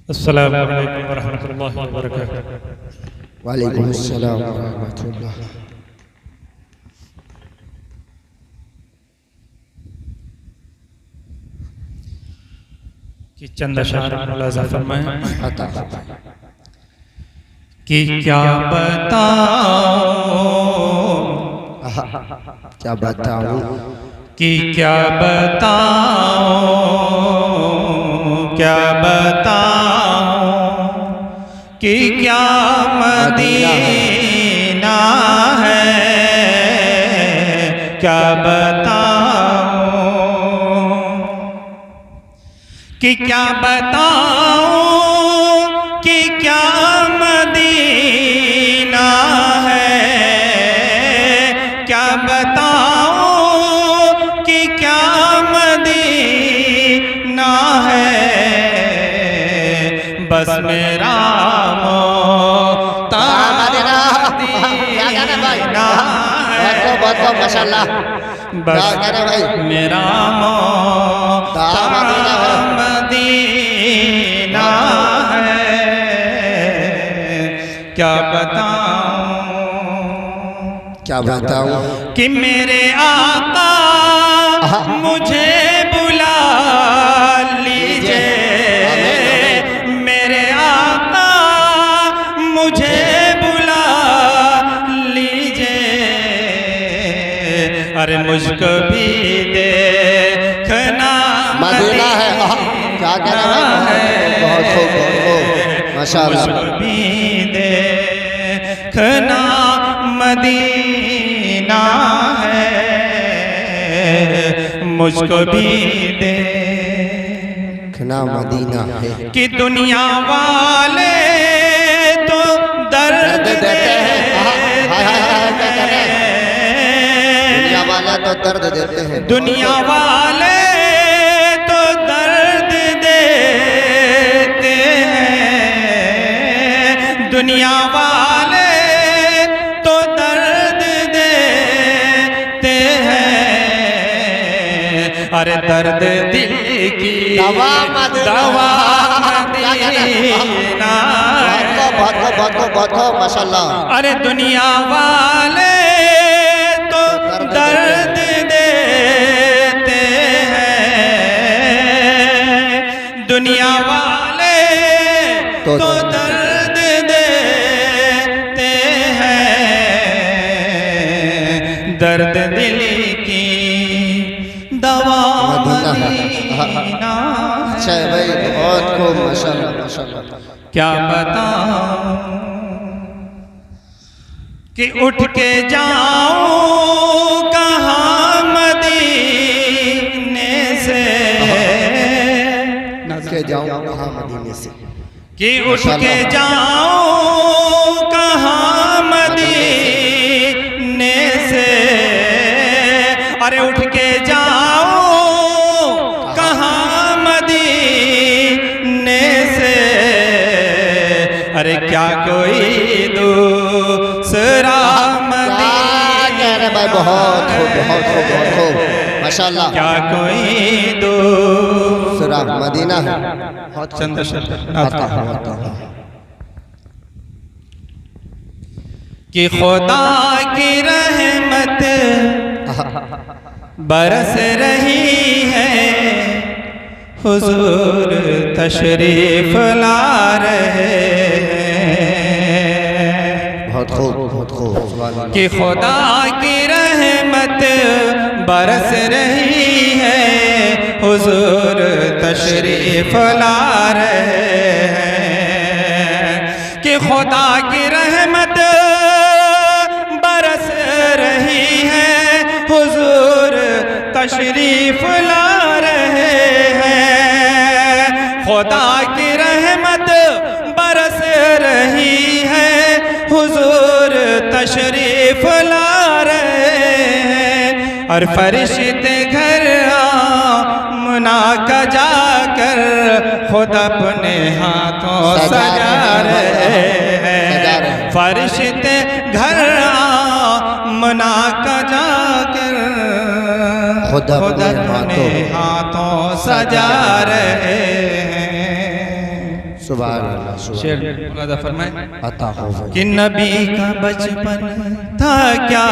अस्सलामु अलैकुम वरहमतुल्लाहि वबरकातुहू। वालेकुम अस्सलाम व रहमतुल्लाह। कि चंद अशआर मुलाज़ा फरमाएं अता कि क्या बताऊं, क्या बताऊं, कि क्या बताऊं, क्या बताऊं कि क्या मदीना है, क्या बताऊं कि क्या बताऊं कि क्या मदीना है, क्या बताऊं कि क्या मदीना है। बस मेरा मोहताज मदीना है, माशाल्लाह, बस मेरा मोहताज मदीना है। क्या बताऊं कि मेरे आका मुझे बुला लीजिए, मेरे आका मुझे बुला लीजिए। अरे मुझको भी देखना मदीना है। क्या कहना है, बहुत खूब, बहुत खूब, माशाल्लाह। मुझको भी देखना मदीना है, मुझको भी देखना मदीना है। कि दुनिया वाले तो दर्द देते हैं, दुनिया वाला तो दर्द देते हैं, दुनिया वाले तो दर्द देते हैं, दुनिया वाले तो दर्द देते हैं। अरे दर्द दिल की दवा मदीना है, बहुत माशाल्लाह। अरे दुनिया वाले तो दर्द देते हैं, दुनिया वाले तो दर्द देते हैं। दर्द दिल की दवा मदीना अच्छा है भाई, बहुत खूब, माशाल्लाह माशाल्लाह। क्या बताऊं कि उठ के जाऊं कहाँ मदीने से, के जाऊं कहाँ मदीने से, कि उठ के जाऊं कहाँ मदीने से। अरे उठ के जाऊं कहाँ मदीने से। अरे क्या कोई दूसरा मदीना, भाई बहुत खूब, बहुत खूब, बहुत खूब, माशाल्लाह। क्या कोई दूसरा मदीना है, चंद आता है कि खुदा की रहमत बरस रही है, हुजूर तशरीफ ला रहे हैं। बहुत खूब, बहुत खूब, कि खुदा की रहमत बरस रही है, हुजूर तशरीफ ला रहे हैं। कि खुदा की रहमत बरस रही है, हुजूर तशरीफ ला रहे हैं। खुदा की रहमत बरस रही है, हुजूर तशरीफ ला रहे हैं। और फरिश्ते घर आमना का जाकर खुद अपने हाथों सजा रहे हैं। फरिश्ते घर आमना का जाकर खुद अपने हाथों सजा रहे हैं। सुभान अल्लाह शेर मुलादा फरमाए अता हो भाई। कि नबी का बचपन था क्या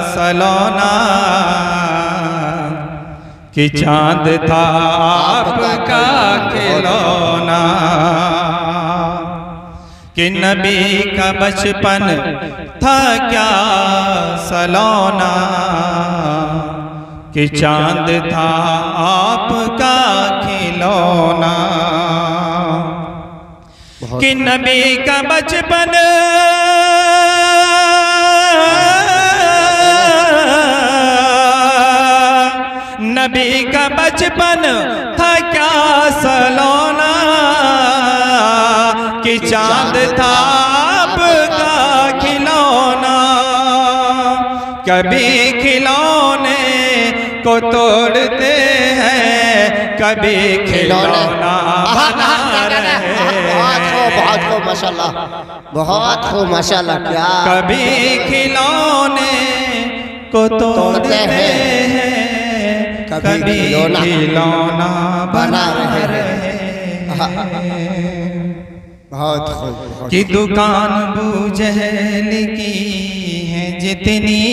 सलोना, कि चांद था आपका खिलौना। कि नबी का बचपन था क्या सलोना, कि चांद था आपका खिलौना। कि नबी का बचपन नबी का बचपन था क्या सलोना, कि चांद था आपका खिलौना। कभी खिलौने को तोड़ते हैं, कभी खिलौना बना रहे हैं। बहुत खूब माशाल्लाह, बहुत खूब माशाल्लाह। क्या कभी खिलौने को तोड़ते हैं, कभी खिलौना बना रहे हैं। बहुत खूब। कि दुकान बूझल की है जितनी,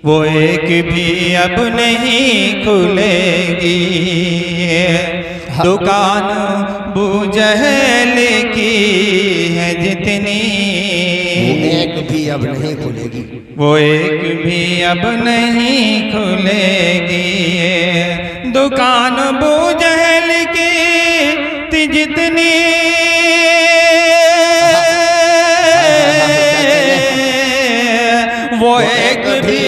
वो एक भी अब नहीं खुलेगी। दुकान बूझल की है जितनी, वो एक भी अब नहीं खुलेगी। वो एक भी अब नहीं खुलेगी। दुकान बूझल की थी जितनी, वो एक भी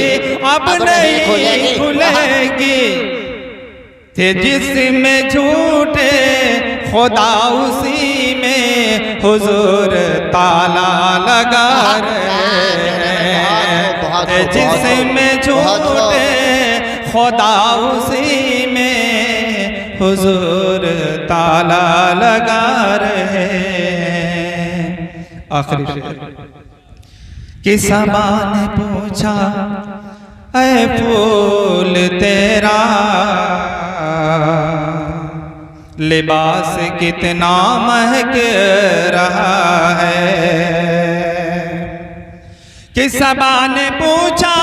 अब नहीं खुलेगी। थे जिसमें झूठे खुदा उसी में हुजूर ताला लगा रहे हैं। जिसमें झूठे खुदा उसी में हुजूर ताला लगा रहे हैं। आखिरी कि सबा ने पूछा ऐ फूल तेरा लिबास कितना महक रहा है। कि सबा ने पूछा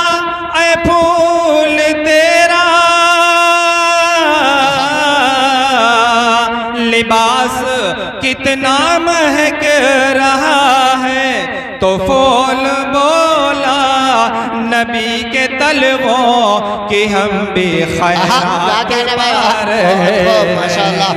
ऐ फूल तेरा लिबास कितना महक रहा है। तो फूल बोला नबी के तलवों कि हम भी खैरात पा रहे हैं। माशाल्लाह